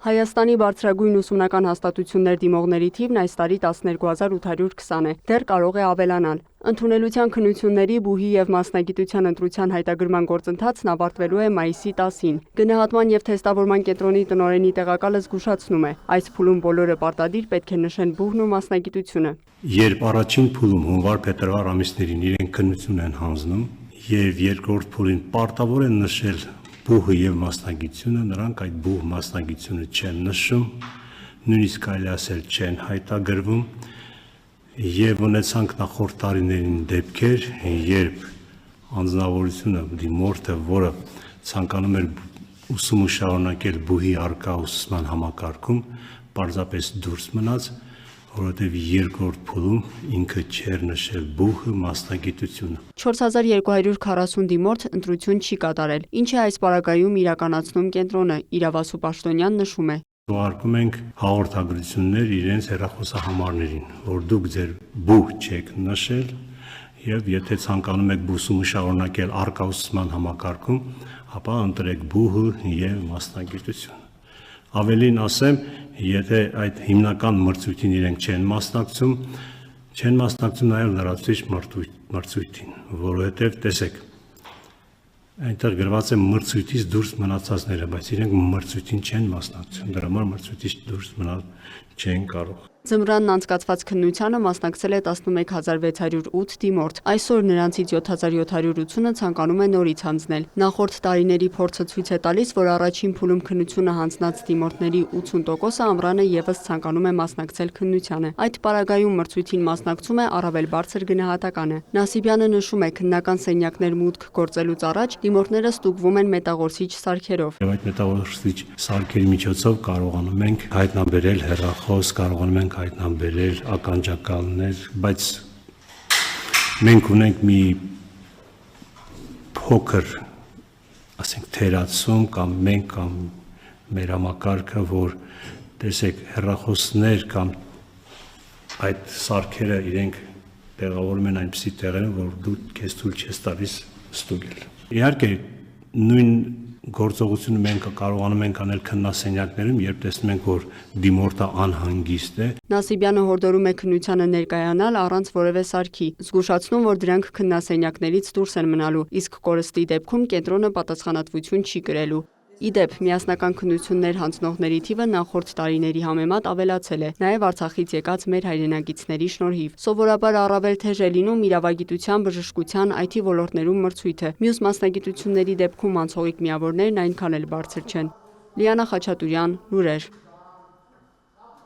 Հայաստանի բարձրագույն ուսումնական հաստատություններ դիմողների թիվն այս տարի 12820 է, դեռ կարող է ավելանալ։ Ընդունելության քննությունների բուհի և մասնագիտության ընտրության հայտագրման գործընթացն ավարտվելու է մայիսի 10-ին։ Գնահատման և թեստավորման կենտրոնի տնօրենի տեղակալը զգուշացնում է, այս փուլում բոլորը պարտադիր պետք է նշեն բուհն ու մասնագիտությունը։ Երբ առաջին փուլում հունվար-փետրվար ամիսներին իրենք քննություն են հանձնում և երկրորդ փուլին պարտավոր են նշել բուհը և մասնագիտությունը, նրանք այդ բուհ մասնագիտությունը չեն նշում, նույնիսկ կարելի ասել չեն հայտագրվում, և ունեցանք նախորդ տարիներին դեպքեր, երբ անձնավորությունը, դիմորդը, որը ցանկանում էր ուսումը շարունակել բուհի առկա ուսուցման համակարգում, պարզապես դուրս մնաց, որովհետև երկրորդ փուլում ինքը չէր նշել բուհը, մասնագիտությունը։ 4240 դիմորդ ընտրություն չի կատարել, ինչ է այս պարագայում իրականացնում կենտրոնը, իրավասու պաշտոնյան նշում է։ Ուղարկում ենք հաղորդագրություններ իրենց հեռախոսահամարներին, որ դուք ձեր բուհ չեք նշել և եթե ցանկանում եք ուսումը շարունակել առկա ուսուցման համակարգում, ապա ընտրեք բուհը և մասնագիտությունը։ Ավելին ասեմ, եթե այդ հիմնական մրցույթին իրենք չեն մասնակցում նաև լրացուցիչ մրցույթին, որովհետև տեսեք, այնտեղ գրված է մրցույթից դուրս մնացածները, բայց իրենք մրցույթին չեն մասնակցում, դրա համար մրցույթից դուրս մնալ չեն կարող։ Ձմռանն անցկացված քննությանը մասնակցել է 11608 դիմորդ, այսօր նրանցից 7780-ը ցանկանում է նորից հանձնել։ Նախորդ տարիների փորձը ցույց է տալիս, որ առաջին փուլում քննությունը հանձնած դիմորդների 80%-ը ամռանը ևս ցանկանում է մասնակցել քննությանը։ Այդ պարագայում մրցույթին մասնակցում է առավել բարձր գնահատականը։ Նասիբյանը նշում է, քննական սենյակներ մուտք գործելուց առաջ դիմորդները ստուգվում են մետաղորսիչ սարքերով։ Եվ այդ մետաղորսիչ սարքերի միջոցով կարողանում ենք հայտնաբերել հեռախոս, կարողանում ենք հայտնաբերել ականջակալներ, բայց մենք ունենք մի փոքր, ասենք, թերացում կամ մենք կամ մեր համակարգը, որ տեսեք հեռախոսներ կամ այդ սարքերը իրենք տեղավորում են այնպիսի տեղերում, որ դու քեզ թույլ չես տալիս ստուգել։ Իհարկե, նույն գործողությունը մենք կարողանում ենք անել քննասենյակներում, երբ տեսնում ենք, որ դիմորդը անհանգիստ է։ Նասիբյանը հորդորում է քննությանը ներկայանալ առանց որևէ սարքի, զգուշացնում, որ դրանք քննասենյակներից դուրս են մնալու, իսկ կորստի դեպքում կենտրոնը պատասխանատվություն չի կրելու։ Իդեպ, միասնական քննություններ հանձնողների թիվը նախորդ տարիների համեմատ ավելացել է, նաև Արցախից եկած մեր հայրենակիցների շնորհիվ։ Սովորաբար առավել թեժ է լինում իրավագիտության, բժշկության, IT ոլորտներում մրցույթը, մյուս մասնագիտությունների դեպքում անցողիկ միավորներն այնքան էլ բարձր չեն։ Լիանա Խաչատուրյան, լուրեր։